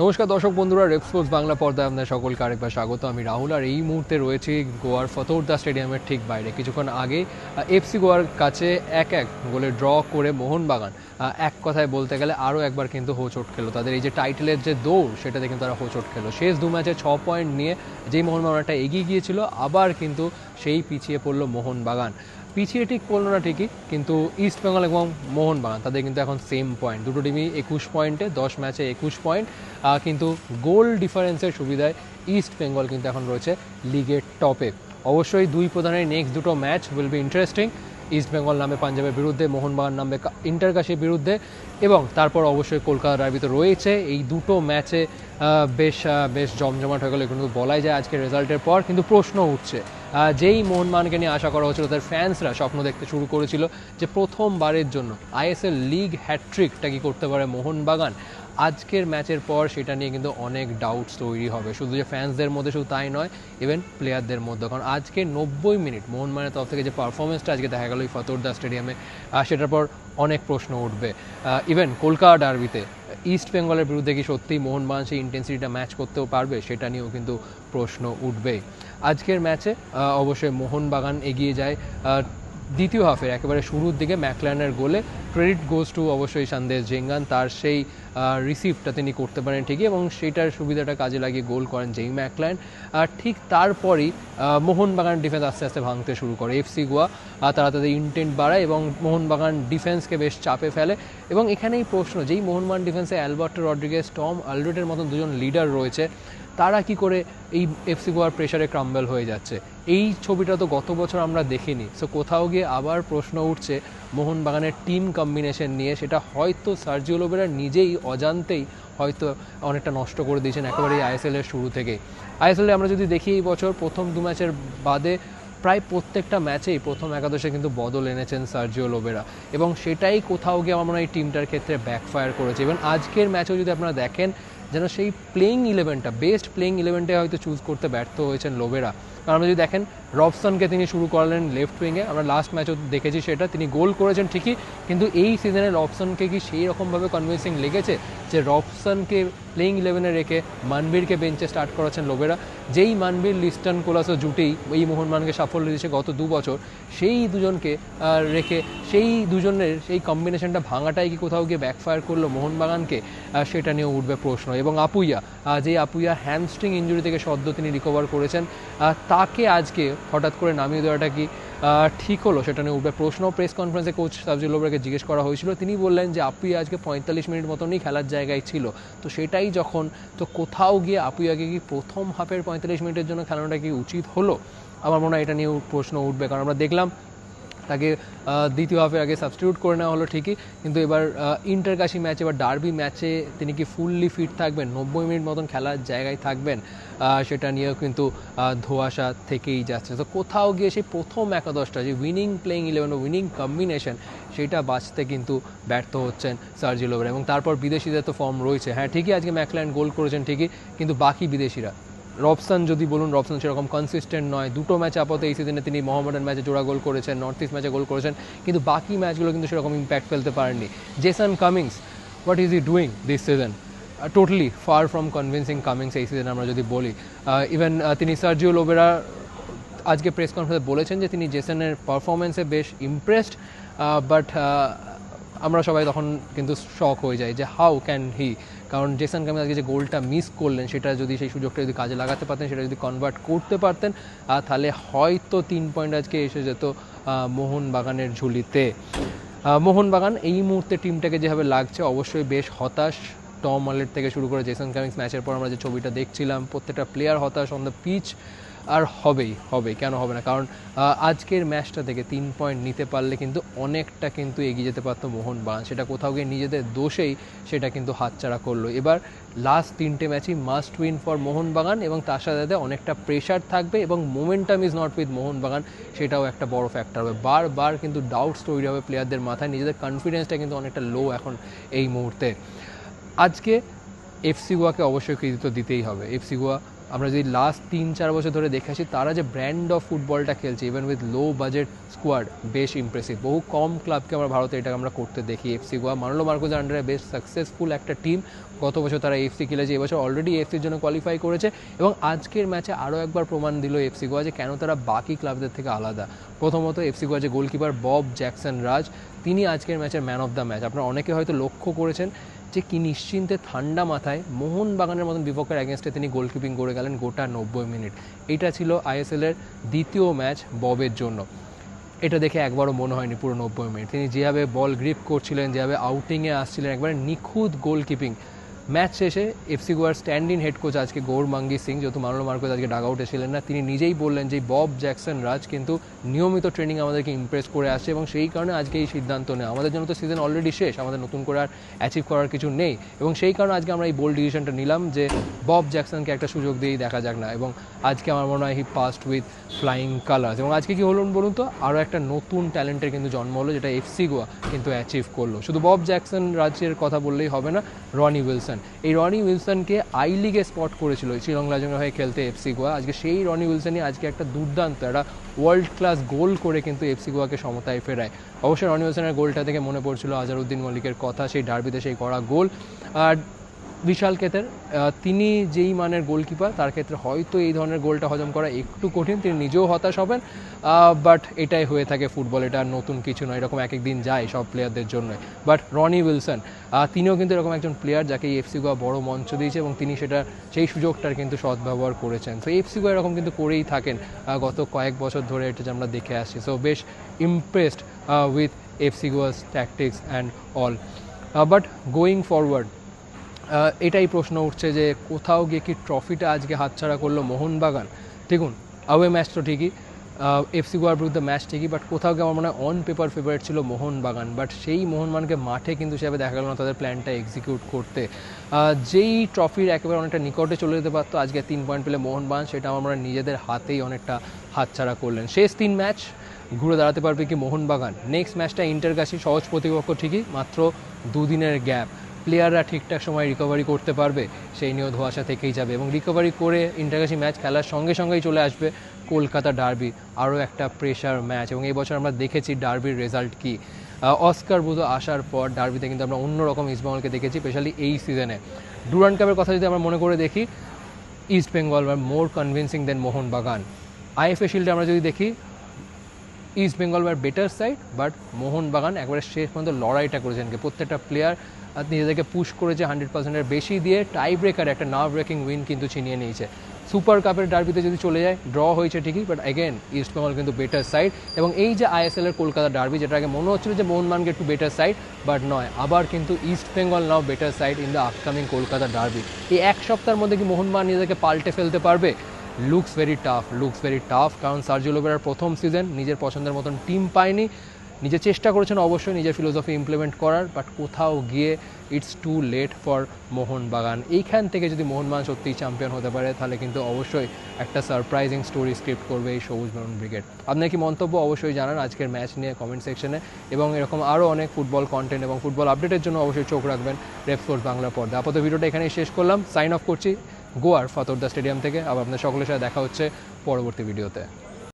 নমস্কার দর্শক বন্ধুরা, রেপ স্পোর্টস বাংলা পর্দায় আপনাদের সকলকে আরেকবার স্বাগত। আমি রাহুল, আর এই মুহূর্তে রয়েছি গোয়ার ফতোরদা স্টেডিয়ামের ঠিক বাইরে। কিছুক্ষণ আগে এফসি গোয়ার কাছে 1-1 গোলে ড্র করে মোহনবাগান এক কথায় বলতে গেলে আরও একবার কিন্তু হোঁচট খেলো। তাদের এই যে টাইটেলের যে দৌড়, সেটাতে কিন্তু তারা হোঁচট খেলো। শেষ দু ম্যাচে 6 পয়েন্ট নিয়ে যেই মোহনবাগানটা এগিয়ে গিয়েছিল, আবার কিন্তু সেই পিছিয়ে পড়লো মোহনবাগান। পিছিয়ে ঠিক পড়লো না ঠিকই, কিন্তু ইস্ট বেঙ্গল এবং মোহনবাগান তাদের কিন্তু এখন সেম পয়েন্ট। দুটো টিমই 21 পয়েন্টে, 10 ম্যাচে 21 পয়েন্ট। কিন্তু গোল ডিফারেন্সের সুবিধায় ইস্ট বেঙ্গল কিন্তু এখন রয়েছে লিগের টপে। অবশ্যই দুই প্রধানের নেক্সট দুটো match will be interesting. East Bengal নামবে পাঞ্জাবের বিরুদ্ধে, মোহনবাগান নামবে ইন্টারকাশির বিরুদ্ধে, এবং তারপর অবশ্যই কলকাতা ডার্বি তো রয়েছে। এই দুটো ম্যাচে বেশ জমজমাট হয়ে গেল কিন্তু বলাই যায় আজকের রেজাল্টের পর। কিন্তু প্রশ্ন উঠছে, যেই মোহনবাগানকে নিয়ে আশা করা হচ্ছিল, তার ফ্যান্সরা স্বপ্ন দেখতে শুরু করেছিল যে প্রথমবারের জন্য আইএসএল লিগ হ্যাটট্রিকটা কি করতে পারে মোহনবাগান। আজকের ম্যাচের পর সেটা নিয়ে কিন্তু অনেক ডাউটস তৈরি হবে, শুধু যে ফ্যান্সদের মধ্যে শুধু তাই নয়, ইভেন প্লেয়ারদের মধ্যে। কারণ আজকে 90 মিনিট মোহনবাগানের তরফ থেকে যে পারফরমেন্সটা আজকে দেখা গেল এই ফতোরদা স্টেডিয়ামে, সেটার পর অনেক প্রশ্ন উঠবে। ইভেন কলকাতা ডার্বিতে ইস্ট বেঙ্গলের বিরুদ্ধে কি সত্যিই মোহনবাগান সেই ইন্টেন্সিটিটা ম্যাচ করতেও পারবে, সেটা নিয়েও কিন্তু প্রশ্ন উঠবেই। আজকের ম্যাচে অবশ্যই মোহনবাগান এগিয়ে যায় দ্বিতীয় হাফের একেবারে শুরুর দিকে ম্যাকল্যানের গোলে। ক্রেডিট গোজ টু অবশ্যই সন্দেশ ঝিঙ্গান, তার সেই রিসিভটা তিনি করতে পারেন ঠিকই, এবং সেইটার সুবিধাটা কাজে লাগিয়ে গোল করেন যেই ম্যাকল্যান। আর ঠিক তারপরই মোহনবাগান ডিফেন্স আস্তে আস্তে ভাঙতে শুরু করে। এফসি গোয়া তারা তাদের ইন্টেন্ট বাড়ায় এবং মোহনবাগান ডিফেন্সকে বেশ চাপে ফেলে। এবং এখানেই প্রশ্ন, যেই মোহনবাগান ডিফেন্সে অ্যালবার্টো রড্রিগেজ, টম আলড্রেটের মতন দুজন লিডার রয়েছে, তারা কি করে এই এফসি গোয়ার প্রেশারে ক্রাম্বেল হয়ে যাচ্ছে? এই ছবিটা তো গত বছর আমরা দেখিনি। সো কোথাও গিয়ে আবার প্রশ্ন উঠছে মোহনবাগানের টিম কম্বিনেশন নিয়ে। সেটা হয়তো সার্জিও লোবেরা নিজেই অজান্তেই হয়তো অনেকটা নষ্ট করে দিয়েছেন একেবারেই আইএসএলের শুরু থেকেই। আইএসএলে আমরা যদি দেখি এই বছর প্রথম দু ম্যাচের বাদে প্রায় প্রত্যেকটা ম্যাচেই প্রথম একাদশে কিন্তু বদল এনেছেন সার্জিও লোবেরা, এবং সেটাই কোথাও গিয়ে আমার মনে হয় এই টিমটার ক্ষেত্রে ব্যাকফায়ার করেছে। এবং আজকের ম্যাচেও যদি আপনারা দেখেন, যেন সেই প্লেইং ইলেভেনটা, বেস্ট প্লেইং ইলেভেনটাই হয়তো চুজ করতে ব্যর্থ হয়েছেন লোবেরা। কারণ আমরা যদি দেখেন, রবসনকে তিনি শুরু করলেন লেফট উইংয়ে, আমরা লাস্ট ম্যাচও দেখেছি সেটা, তিনি গোল করেছেন ঠিকই, কিন্তু এই সিজনে রবসনকে কি সেই রকমভাবে কনভিন্সিং লেগেছে যে রবসনকে প্লেইং ইলেভেনে রেখে মানবীরকে বেঞ্চে স্টার্ট করাচ্ছেন লোবেরা? যেই মানবীর লিস্টন কোলাসো জুটেই এই মোহনবাগানকে সাফল্য দিয়েছে গত 2 বছর, সেই দুজনকে রেখে সেই দুজনের সেই কম্বিনেশনটা ভাঙাটাই কি কোথাও গিয়ে ব্যাকফায়ার করলো মোহনবাগানকে? সেটা নিয়ে উঠবে প্রশ্ন। এবং আপুইয়া, যে আপুইয়া হ্যামস্ট্রিং ইঞ্জুরি থেকে সদ্য তিনি রিকভার করেছেন, তাকে আজকে হঠাৎ করে নামিয়ে দেওয়াটা কি ঠিক হলো, সেটা নিয়ে উঠবে প্রশ্ন। প্রেস কনফারেন্সে কোচ সার্জিও লোবেরাকে জিজ্ঞেস করা হয়েছিল, তিনি বললেন যে আপুইয়া আজকে 45 মিনিট মতনই খেলার জায়গায় ছিল। তো সেটাই যখন, তো কোথাও গিয়ে আপুইয়াকে কি প্রথম হাফের 45 মিনিটের জন্য খেলানোটা কি উচিত হলো? আমার মনে হয় এটা নিয়েও প্রশ্ন উঠবে। কারণ আমরা দেখলাম তাকে দ্বিতীয় হাফের আগে সাবস্টিটিউট করে নেওয়া হলো ঠিকই, কিন্তু এবার ইন্টারকাশি ম্যাচে বা ডার্বি ম্যাচে তিনি কি ফুললি ফিট থাকবেন, 90 মিনিট মতন খেলার জায়গায় থাকবেন, সেটা নিয়েও কিন্তু ধোঁয়াশা থেকেই যাচ্ছে। তো কোথাও গিয়ে সেই প্রথম একাদশটা, যে উইনিং প্লেইং ইলেভেন ও উইনিং কম্বিনেশন, সেটা বাঁচতে কিন্তু ব্যর্থ হচ্ছেন সার্জিও লোবেরা। এবং তারপর বিদেশিদের তো ফর্ম রয়েছে, হ্যাঁ ঠিকই আজকে ম্যাকল্যান্ড গোল করেছেন ঠিকই, কিন্তু বাকি বিদেশিরা, রবসন যদি বলুন, রবসন সেরকম কনসিস্টেন্ট নয়। দুটো ম্যাচ আপাতত এই সিজনে তিনি মোহামেডান ম্যাচে জোড়া গোল করেছেন, নর্থ ইস্ট ম্যাচে গোল করেছেন, কিন্তু বাকি ম্যাচগুলো কিন্তু সেরকম ইম্প্যাক্ট ফেলতে পারেননি। Jason Cummings, what is he doing this season? Totally far from convincing Cummins এই সিজনে আমরা যদি বলি। ইভেন তিনি সার্জিও লোবেরা আজকে প্রেস কনফারেন্সে বলেছেন যে তিনি জেসনের পারফরমেন্সে বেশ ইমপ্রেসড, বাট আমরা সবাই তখন কিন্তু শক হয়ে যাই যে হাউ ক্যান হি। কারণ জেসন কামিংস আজকে যে গোলটা মিস করলেন, সেটা যদি সেই সুযোগটা যদি কাজে লাগাতে পারতেন, সেটা যদি কনভার্ট করতে পারতেন, তাহলে হয়তো 3 পয়েন্ট আজকে এসে যেত মোহনবাগানের ঝুলিতে। মোহনবাগান এই মুহূর্তে টিমটাকে যেভাবে লাগছে, অবশ্যই বেশ হতাশ। টম আলেট থেকে শুরু করে জেসন কামিংস, ম্যাচের পর আমরা যে ছবিটা দেখছিলাম, প্রত্যেকটা প্লেয়ার হতাশ অন দ্য পিচ। আর হবে কেন হবে না? কারণ আজকের ম্যাচটা থেকে 3 পয়েন্ট নিতে পারলে কিন্তু অনেকটা কিন্তু এগিয়ে যেতে পারতো মোহনবাগান। সেটা কোথাও গিয়ে নিজেদের দোষেই সেটা কিন্তু হাতছাড়া করলো। এবার লাস্ট 3টে ম্যাচই মাস্ট উইন ফর মোহনবাগান, এবং তার সাথে সাথে অনেকটা প্রেশার থাকবে, এবং momentum is not with Mohun Bagan, সেটাও একটা বড় ফ্যাক্টর হবে। বারবার কিন্তু ডাউটস তৈরি হবে প্লেয়ারদের মাথায়, নিজেদের কনফিডেন্সটা কিন্তু অনেকটা লো এখন এই মুহূর্তে। আজকে এফসি গোয়াকে অবশ্যই কৃতিত্ব দিতেই হবে। এফসি গোয়া আমরা যদি লাস্ট 3-4 বছর ধরে দেখে আসি, তারা যে ব্র্যান্ড অফ ফুটবলটা খেলছে even with low budget squad, বেশ ইমপ্রেসিভ। বহু কম ক্লাবকে আমরা ভারতে এটাকে আমরা করতে দেখি। এফসি গোয়া মানলো মার্কোজের আন্ডারে বেশ সাকসেসফুল একটা টিম। গত বছর তারা এফসি খেলেছে, এবছর অলরেডি এফসির জন্য কোয়ালিফাই করেছে এবং আজকের ম্যাচে আরও একবার প্রমাণ দিল এফসি গোয়া যে কেন তারা বাকি ক্লাবদের থেকে আলাদা। প্রথমত এফসি গোয়া যে গোলকিপার বব জ্যাকসন রাজ, তিনি আজকের ম্যাচের ম্যান অফ দ্য ম্যাচ। আপনারা অনেকে হয়তো লক্ষ্য করেছেন যে কি নিশ্চিন্তে ঠান্ডা মাথায় মোহনবাগানের মতন বিপক্ষের অ্যাগেনস্টে তিনি গোলকিপিং করে গেলেন গোটা 90 মিনিট। এটা ছিল আইএসএলের দ্বিতীয় ম্যাচ ববের জন্য। এটা দেখে একবারও মনে হয়নি পুরো 90 মিনিট তিনি যেভাবে বল গ্রিপ করছিলেন, যেভাবে আউটিংয়ে আসছিলেন, একবারে নিখুঁত গোলকিপিং। ম্যাচ শেষে এফসি গোয়ার স্ট্যান্ড ইন হেড কোচ আজকে গৌরমাঙ্গি সিং, যেহেতু মানলো মার্কোজ আজকে ডাগ আউটে ছিলেন না, তিনি নিজেই বললেন যে বব জ্যাকসন রাজ কিন্তু নিয়মিত ট্রেনিং আমাদেরকে ইমপ্রেস করে আসছে এবং সেই কারণে আজকে এই সিদ্ধান্ত নেয়। আমাদের জন্য তো সিজন অলরেডি শেষ, আমাদের নতুন করে আর অ্যাচিভ করার কিছু নেই এবং সেই কারণে আজকে আমরা এই বোল্ড ডিসিশনটা নিলাম যে বব জ্যাকসনকে একটা সুযোগ দিয়েই দেখা যাক না। এবং আজকে আমার মনে হয় হি পাস্ট উইথ ফ্লাইং কালার্স। এবং আজকে কি হলো বলুন তো, আরও একটা নতুন ট্যালেন্টের কিন্তু জন্ম হলো, যেটা এফসি গোয়া কিন্তু অ্যাচিভ করলো। শুধু বব জ্যাকসন রাজের কথা বললেই হবে না, রনি উইলসন, এই রনি উইলসনকে আই লিগে স্পট করেছিল শ্রীলঙ্কা লাজনের হয়ে খেলতে এফসি গোয়া। আজকে সেই রনি উইলসনই আজকে একটা দুর্দান্ত একটা ওয়ার্ল্ড ক্লাস গোল করে কিন্তু এফসি গোয়াকে সমতায় ফেরায়। অবশ্যই রনি উইলসনের গোলটা থেকে মনে পড়ছিল আজহারউদ্দিন মল্লিকের কথা, সেই ডার্বিতে সেই করা গোল। আর বিশাল কেতের, তিনি যেই মানের গোলকিপার, তার ক্ষেত্রে হয়তো এই ধরনের গোলটা হজম করা একটু কঠিন, তিনি নিজেও হতাশ হবেন, বাট এটাই হয়ে থাকে ফুটবল, এটা নতুন কিছু নয়, এরকম এক একদিন যায় সব প্লেয়ারদের জন্য। বাট রনি উইলসন তিনিও কিন্তু এরকম একজন প্লেয়ার যাকে এফসি গোয়া বড় মঞ্চ দিয়েছে এবং তিনি সেই সুযোগটার কিন্তু সদ্ব্যবহার করেছেন। তো এফসি গোয়া এরকম কিন্তু করেই থাকেন গত কয়েক বছর ধরে, এটা যে আমরা দেখে আসছি। সো বেশ impressed with FC গোয়াস tactics and all. But going forward এটাই প্রশ্ন উঠছে যে কোথাও গিয়ে কি ট্রফিটা আজকে হাতছাড়া করলো মোহনবাগান। দেখুন, আওয়ে ম্যাচ তো ঠিকই, এফসি গোয়ার বিরুদ্ধে ম্যাচ ঠিকই, বাট কোথাও গিয়ে আমার মনে হয় অন পেপার ফেভারিট ছিল মোহনবাগান। বাট সেই মোহনবাগানকে মাঠে কিন্তু সেভাবে দেখা গেল না তাদের প্ল্যানটা এক্সিকিউট করতে। যেই ট্রফির একেবারে অনেকটা নিকটে চলে যেতে পারতো, আজকে 3 পয়েন্ট পেলে মোহনবাগান, সেটা আমরা নিজেদের হাতেই অনেকটা হাতছাড়া করলেন। শেষ 3 ম্যাচ ঘুরে দাঁড়াতে পারবে কি মোহনবাগান? নেক্সট ম্যাচটা ইন্টারকাশি, সহজ প্রতিপক্ষ ঠিকই, মাত্র 2 দিনের গ্যাপ। প্লেয়াররা ঠিকঠাক সময় রিকভারি করতে পারবে সেই নিয়েও ধোঁয়াশা থেকেই যাবে এবং রিকভারি করে ইন্টারকাশি ম্যাচ খেলার সঙ্গে সঙ্গেই চলে আসবে কলকাতা ডার্বি, আরও একটা প্রেশার ম্যাচ। এবং এই বছর আমরা দেখেছি ডার্বির রেজাল্ট কি, অস্কার বুধো আসার পর ডার্বিতে কিন্তু আমরা অন্যরকম ইস্টবেঙ্গলকে দেখেছি, স্পেশালি এই সিজনে। ডুরান্ড কাপের কথা যদি আমরা মনে করে দেখি, East Bengal are more convincing than Mohun Bagan. IFA শিল্ডে আমরা যদি দেখি, East Bengal were better side, but Mohun Bagan একবারে শেষ পর্যন্ত লড়াইটা করেছেন, প্রত্যেকটা প্লেয়ার নিজেদেরকে পুশ করেছে 100%-এর বেশি দিয়ে, টাই ব্রেকার একটা নার্ভ ব্রেকিং উইন কিন্তু ছিনিয়ে নিয়েছে। সুপার কাপের ডার্বিতে যদি চলে যায়, ড্র হয়েছে ঠিকই, বাট অ্যাগেন ইস্ট বেঙ্গল কিন্তু বেটার সাইড। এবং এই যে আইএসএলের কলকাতা ডার্বি, যেটা আগে মনে হচ্ছিল যে মোহনবাগানকে একটু বেটার সাইড, বাট নয়, আবার কিন্তু east Bengal now better side in the upcoming Kolkata derby. এই এক সপ্তাহের মধ্যে কি মোহনবাগান নিজেদেরকে পাল্টে ফেলতে পারবে? লুকস ভেরি টাফ, কারণ সার্জিও ওলিভেরার প্রথম সিজন নিজের পছন্দের মতন টিম পায়নি, নিজে চেষ্টা করেছেন অবশ্যই নিজের ফিলোসফি ইমপ্লিমেন্ট করার, বাট কোথাও গিয়ে it's too late for Mohun Bagan. এইখান থেকে যদি মোহনবাগান সত্যিই চ্যাম্পিয়ন হতে পারে, তাহলে কিন্তু অবশ্যই একটা সারপ্রাইজিং স্টোরি স্ক্রিপ্ট করবে এই সবুজ মেরুন ব্রিগেড। আপনার কি মন্তব্য অবশ্যই জানান আজকের ম্যাচ নিয়ে কমেন্ট সেকশনে, এবং এরকম আরও অনেক ফুটবল কন্টেন্ট এবং ফুটবল আপডেটের জন্য অবশ্যই চোখ রাখবেন রেপ স্পোর্টস বাংলা পর্দা। আপাতত ভিডিওটা এখানেই শেষ করলাম, সাইন অফ করছি গোয়ার ফতোরদা স্টেডিয়াম থেকে। আবার আপনাদের সকলের সাথে দেখা হচ্ছে পরবর্তী ভিডিওতে।